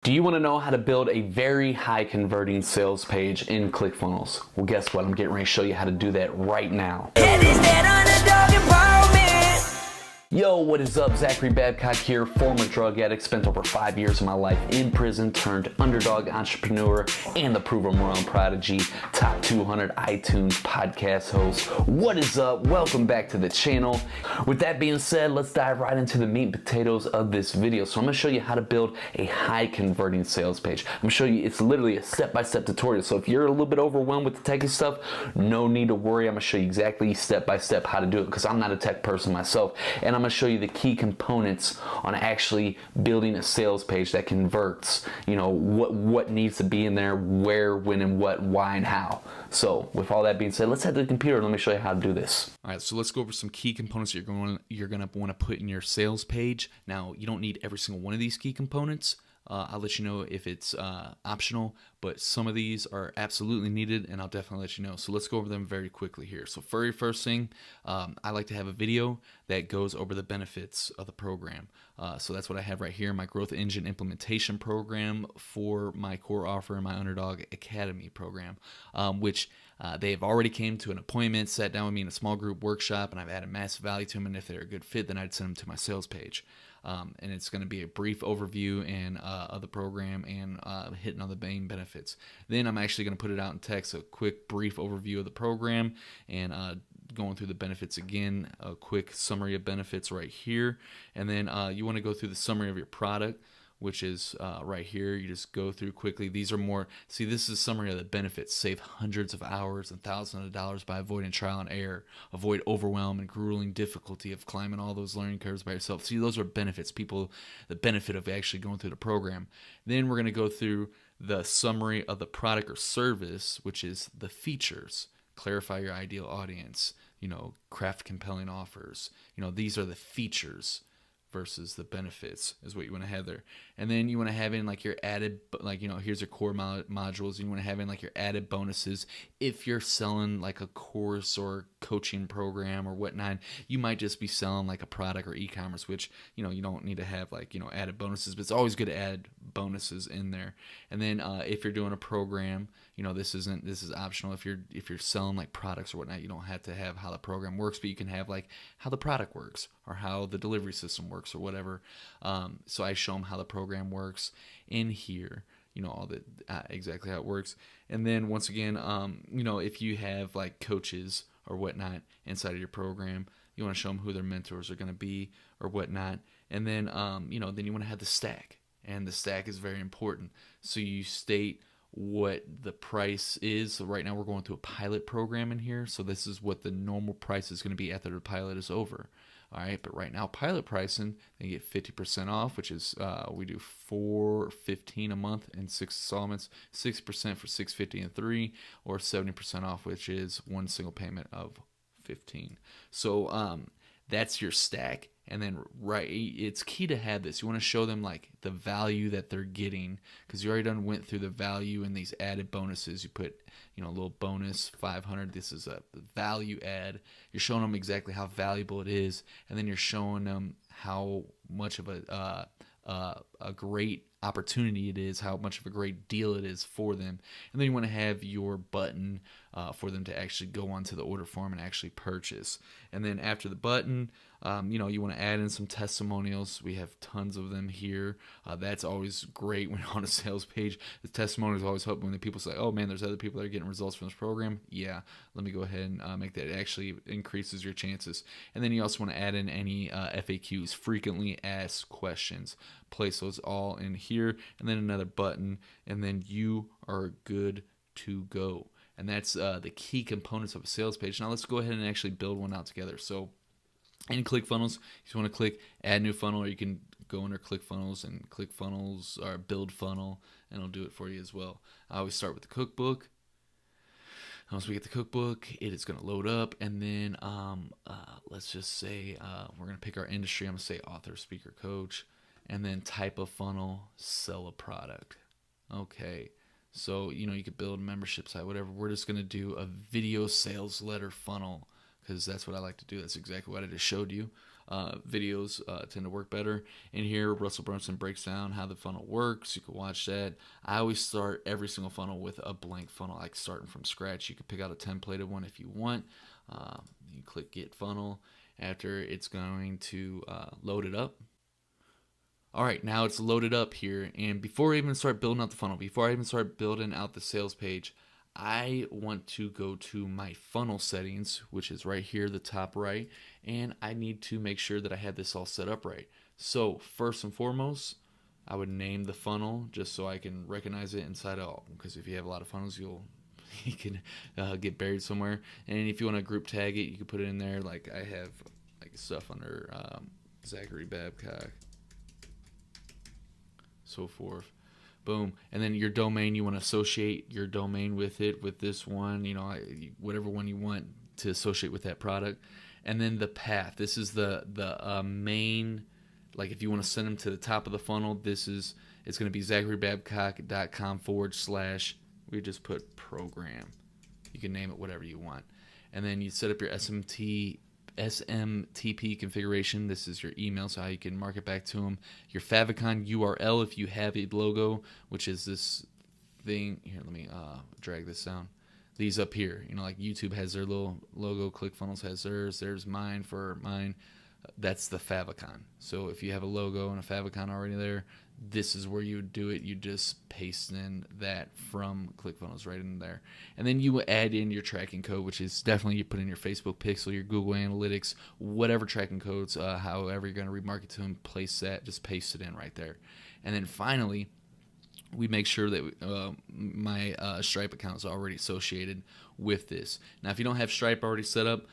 Do you want to know how to build a very high converting sales page in ClickFunnels? Well, guess what? I'm getting ready to show you how to do that right now. Yo, what is up? Zachary Babcock here, former drug addict, spent over 5 years of my life in prison, turned underdog entrepreneur, and the Prove 'em Wrong prodigy, top 200 iTunes podcast host. What is up? Welcome back to the channel. With that being said, let's dive right into the meat and potatoes of this video. So I'm gonna show you how to build a high converting sales page. I'm gonna show you, it's literally a step-by-step tutorial. So if you're a little bit overwhelmed with the techie stuff, no need to worry. I'm gonna show you exactly step-by-step how to do it because I'm not a tech person myself. And I'm gonna show you the key components on actually building a sales page that converts, you know, what needs to be in there, where, when, and what, why, and how. So with all that being said, let's head to the computer and let me show you how to do this. All right, so let's go over some key components you're going to want to put in your sales page. Now, you don't need every single one of these key components. I'll let you know if it's optional, but some of these are absolutely needed, and I'll definitely let you know. So let's go over them very quickly here. So very first thing, I like to have a video that goes over the benefits of the program. So that's what I have right here, my Growth Engine Implementation Program for my core offer and my Underdog Academy program, which they've already came to an appointment, sat down with me in a small group workshop, and I've added massive value to them, and if they're a good fit, then I'd send them to my sales page. And it's going to be a brief overview of the program and hitting on the main benefits. Then I'm actually going to put it out in text, a quick brief overview of the program and going through the benefits again, a quick summary of benefits right here. And then you want to go through the summary of your product, which is right here. You just go through quickly. These are more, see, this is a summary of the benefits. Save hundreds of hours and thousands of dollars by avoiding trial and error. Avoid overwhelm and grueling difficulty of climbing all those learning curves by yourself. See, those are benefits, the benefit of actually going through the program. Then we're going to go through the summary of the product or service, which is the features. Clarify your ideal audience, craft compelling offers. These are the features versus the benefits is what you want to have there. And then you want to have in like your added, here's your core modules. You want to have in like your added bonuses. If you're selling like a course or coaching program or whatnot, you might just be selling like a product or e-commerce, which, you don't need to have added bonuses, but it's always good to add bonuses in there. And then if you're doing a program, this is optional. If you're selling like products or whatnot, you don't have to have how the program works, but you can have like how the product works or how the delivery system works or whatever. So I show them how the program works in here, all the exactly how it works. And then once again, if you have like coaches or whatnot inside of your program, you want to show them who their mentors are going to be or whatnot. And then, then you want to have the stack, and the stack is very important. So you state what the price is. So right now we're going through a pilot program in here. So this is what the normal price is going to be after the pilot is over. All right, but right now pilot pricing, they get 50% off, which is we do $415 a month in 6 installments, 6% for $650 and 3, or 70% off, which is one single payment of $15. So that's your stack. And then it's key to have this. You want to show them like the value that they're getting, because you already went through the value in these added bonuses. You put a little bonus 500. This is a value add. You're showing them exactly how valuable it is, and then you're showing them how much of a great opportunity it is, how much of a great deal it is for them. And then you want to have your button for them to actually go onto the order form and actually purchase. And then after the button, you want to add in some testimonials. We have tons of them here. That's always great when you're on a sales page. The testimonials always help when the people say, oh man, there's other people that are getting results from this program. Yeah, let me go ahead and make that. It actually increases your chances. And then you also want to add in any FAQs, frequently asked questions. Place those all in here, and then another button, and then you are good to go. And that's the key components of a sales page. Now let's go ahead and actually build one out together. So in ClickFunnels, you just want to click Add New Funnel, or you can go under ClickFunnels and ClickFunnels or Build Funnel, and it'll do it for you as well. I always start with the cookbook. Once we get the cookbook, it is going to load up, and then let's just say we're going to pick our industry. I'm going to say author, speaker, coach, and then type of funnel, sell a product. Okay. So, you could build a membership site, whatever. We're just going to do a video sales letter funnel, because that's what I like to do. That's exactly what I just showed you. videos tend to work better. In here, Russell Brunson breaks down how the funnel works. You can watch that. I always start every single funnel with a blank funnel, like starting from scratch. You can pick out a templated one if you want. You click Get Funnel. After it's going to load it up. All right, now it's loaded up here. And before I even start building out the funnel, before I even start building out the sales page, I want to go to my funnel settings, which is right here, the top right. And I need to make sure that I have this all set up right. So first and foremost, I would name the funnel just so I can recognize it inside out. Because if you have a lot of funnels, you can get buried somewhere. And if you want to group tag it, you can put it in there. Like I have like stuff under Zachary Babcock, so forth. Boom. And then your domain, you want to associate your domain with it, with this one, whatever one you want to associate with that product. And then the path. This is the main, like if you want to send them to the top of the funnel, it's going to be zacharybabcock.com/, we just put program. You can name it whatever you want. And then you set up your SMTP configuration. This is your email, so how you can mark it back to them. Your favicon URL if you have a logo, which is this thing. Here, let me drag this down. These up here, like YouTube has their little logo, ClickFunnels has theirs. There's mine for mine. That's the favicon. So if you have a logo and a favicon already there, this is where you would do it. You just paste in that from ClickFunnels right in there. And then you add in your tracking code, which is definitely you put in your Facebook pixel, your Google Analytics, whatever tracking codes, however you're going to remarket to them, place that, just paste it in right there. And then finally, we make sure that my Stripe account is already associated with this. Now, if you don't have Stripe already set up,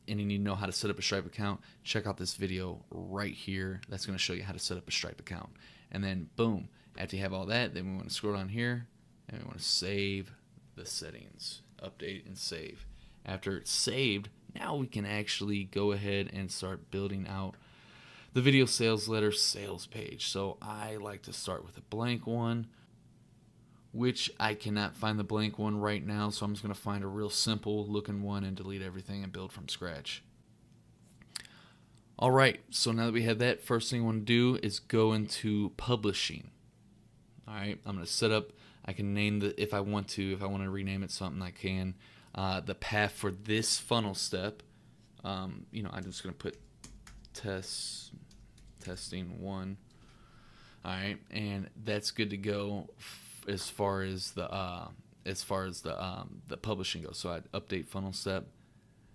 and you need to know how to set up a Stripe account, check out this video right here. That's going to show you how to set up a Stripe account. And then, boom, after you have all that, then we want to scroll down here, and we want to save the settings. Update and save. After it's saved, now we can actually go ahead and start building out the video sales letter sales page. So I like to start with a blank one, which I cannot find the blank one right now, so I'm just going to find a real simple looking one and delete everything and build from scratch. All right, so now that we have that, first thing I want to do is go into publishing. All right, I'm going to set up, I can name if I want to rename it something, I can. The path for this funnel step, I'm just going to put testing 1. All right, and that's good to go as far as the publishing goes. So I'd update funnel step.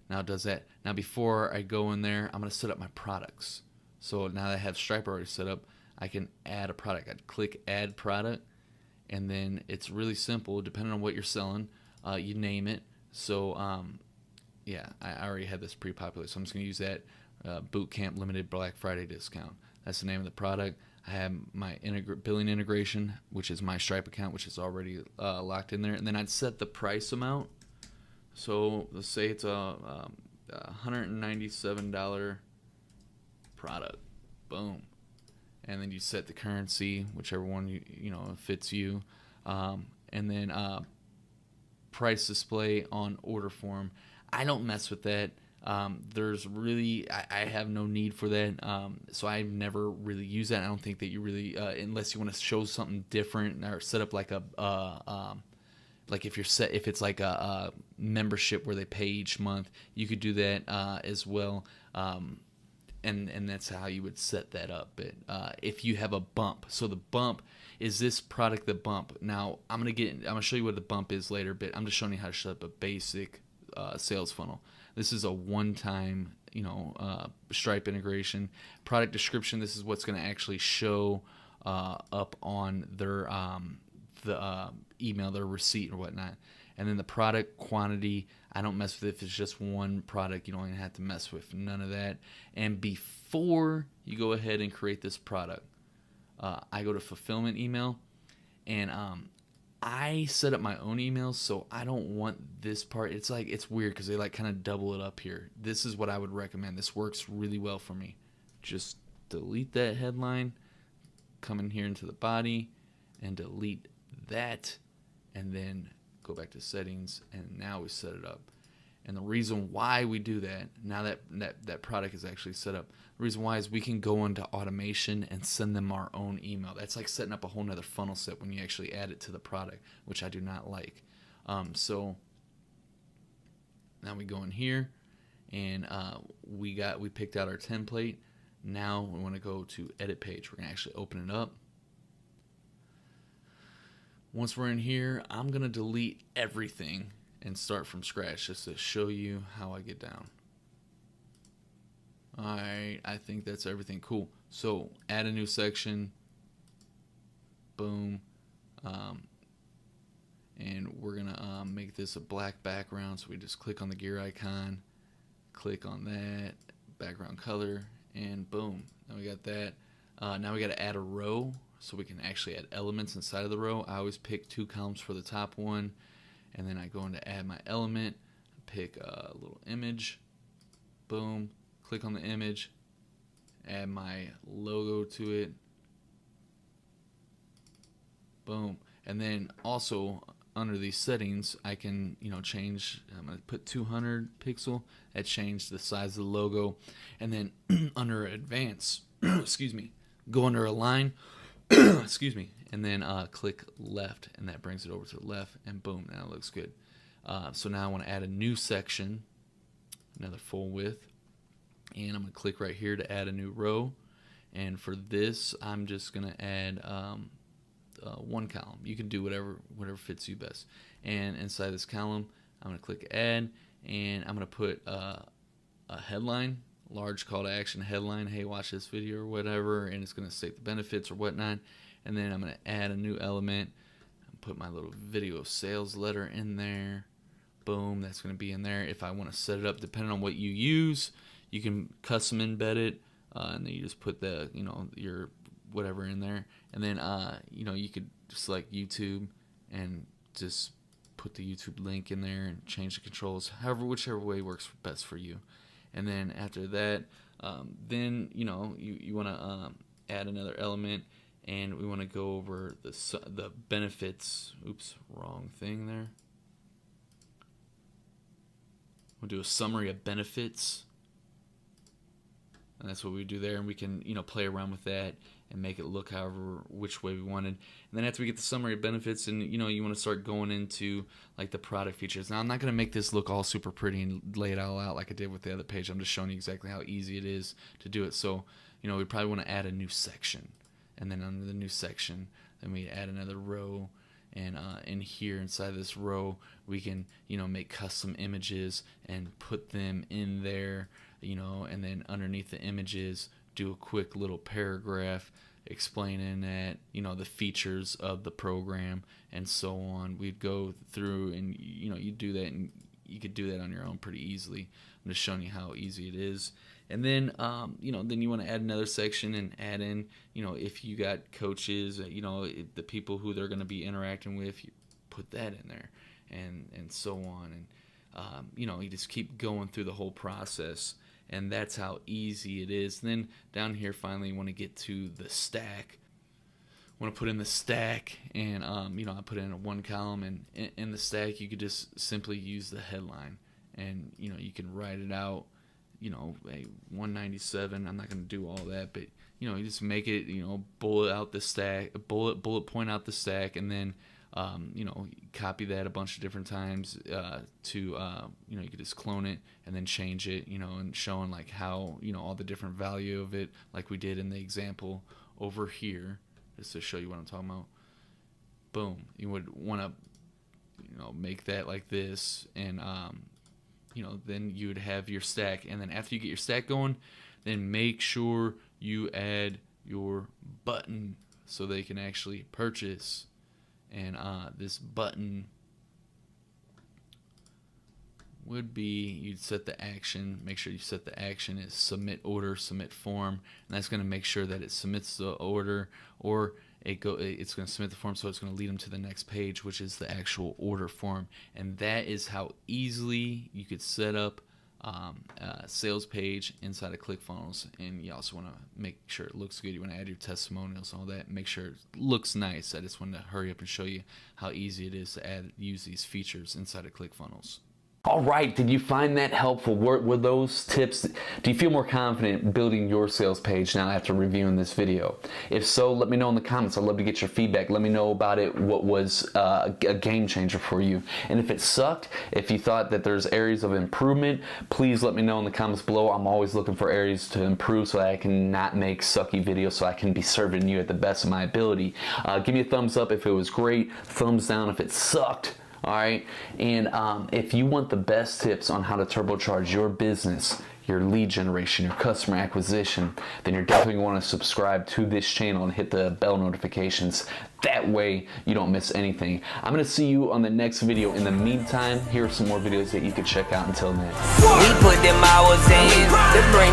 Now it does that. Now before I go in there, I'm going to set up my products. So now that I have Stripe already set up, I can add a product. I'd click add product, and then it's really simple. Depending on what you're selling, you name it. So I already had this pre-populated, so I'm just going to use that Bootcamp Limited Black Friday discount. That's the name of the product. I have my billing integration, which is my Stripe account, which is already locked in there. And then I'd set the price amount. So let's say it's a $197 product. Boom. And then you set the currency, whichever one fits you. And then price display on order form. I don't mess with that. There's really, I have no need for that. So I've never really used that. I don't think that you really, unless you want to show something different or set up like like if it's like a membership where they pay each month, you could do that, as well. And that's how you would set that up. But, if you have a bump, so the bump is this product, the bump. Now I'm going to show you what the bump is later, but I'm just showing you how to set up a basic, sales funnel. This is a one-time, Stripe integration. Product description, this is what's going to actually show up on their email, their receipt or whatnot. And then the product quantity, I don't mess with it. If it's just one product, you don't even have to mess with none of that. And before you go ahead and create this product, I go to fulfillment email, and I set up my own emails, so I don't want this part. It's weird because they kind of double it up here. This is what I would recommend. This works really well for me. Just delete that headline, come in here into the body, and delete that, and then go back to settings, and now we set it up. And the reason why we do that, now that product is actually set up, the reason why is we can go into automation and send them our own email. That's like setting up a whole nother funnel set when you actually add it to the product, which I do not like. So now we go in here, and we picked out our template. Now we want to go to edit page. We're going to actually open it up. Once we're in here, I'm going to delete everything and start from scratch just to show you how I get down. Alright, I think that's everything. Cool. So add a new section. Boom. And we're going to make this a black background. So we just click on the gear icon, click on that, background color, and boom. Now we got that. Now we got to add a row so we can actually add elements inside of the row. I always pick 2 columns for the top one. And then I go into add my element, pick a little image, boom, click on the image, add my logo to it, boom. And then also under these settings, I can, change, I'm going to put 200 pixel, that changed the size of the logo. And then under advanced, excuse me, go under align, excuse me, and then click left, and that brings it over to the left, and boom, now it looks good. So now I want to add a new section, another full width, and I'm going to click right here to add a new row. And for this, I'm just going to add 1 column. You can do whatever fits you best. And inside this column, I'm going to click add, and I'm going to put a headline, large call to action headline, hey, watch this video or whatever, and it's going to state the benefits or whatnot. And then I'm going to add a new element, put my little video sales letter in there. Boom, that's going to be in there. If I want to set it up depending on what you use, you can custom embed it, and then you just put the your whatever in there. And then you could select YouTube and just put the YouTube link in there and change the controls, whichever way works best for you. And then after that, then you want to add another element, and we want to go over the benefits. Oops, wrong thing there. We'll do a summary of benefits, and that's what we do there. And we can play around with that and make it look which way we wanted. And then after we get the summary of benefits, and you want to start going into like the product features. Now I'm not going to make this look all super pretty and lay it all out like I did with the other page. I'm just showing you exactly how easy it is to do it. So we probably want to add a new section, and then under the new section, then we add another row. And in here inside this row, we can make custom images and put them in there, and then underneath the images, do a quick little paragraph explaining that the features of the program and so on. We'd go through and you do that, and you could do that on your own pretty easily. I'm just showing you how easy it is. And then then you want to add another section and add in if you got coaches, the people who they're going to be interacting with, you put that in there, and so on. And you just keep going through the whole process. And that's how easy it is. And then down here, finally, you want to get to the stack. Want to put in the stack, and I put in a 1 column, and in the stack, you could just simply use the headline, and you can write it out. A 197. I'm not going to do all that, but you just make it. Bullet out the stack, bullet point out the stack, and then copy that a bunch of different times to you could just clone it and then change it, and showing like how all the different value of it, like we did in the example over here, just to show you what I'm talking about. Boom. You would want to make that like this, and then you would have your stack. And then after you get your stack going, then make sure you add your button so they can actually purchase. And this button would be, you'd set the action, make sure you set the action as submit order, submit form, and that's going to make sure that it submits the order, or it's going to submit the form, so it's going to lead them to the next page, which is the actual order form. And that is how easily you could set up a sales page inside of ClickFunnels. And you also want to make sure it looks good. You want to add your testimonials and all that, make sure it looks nice. I just wanted to hurry up and show you how easy it is to use these features inside of ClickFunnels. All right, did you find that helpful? Were those tips, do you feel more confident building your sales page now after reviewing this video? If so, let me know in the comments. I'd love to get your feedback. Let me know about it, what was a game changer for you. And if it sucked, if you thought that there's areas of improvement, please let me know in the comments below. I'm always looking for areas to improve so that I can not make sucky videos, so I can be serving you at the best of my ability. Give me a thumbs up if it was great, thumbs down if it sucked. All right, and if you want the best tips on how to turbocharge your business, your lead generation, your customer acquisition, then you're definitely going to want to subscribe to this channel and hit the bell notifications. That way you don't miss anything. I'm going to see you on the next video. In the meantime, here are some more videos that you can check out. Until then. We put them hours in to bring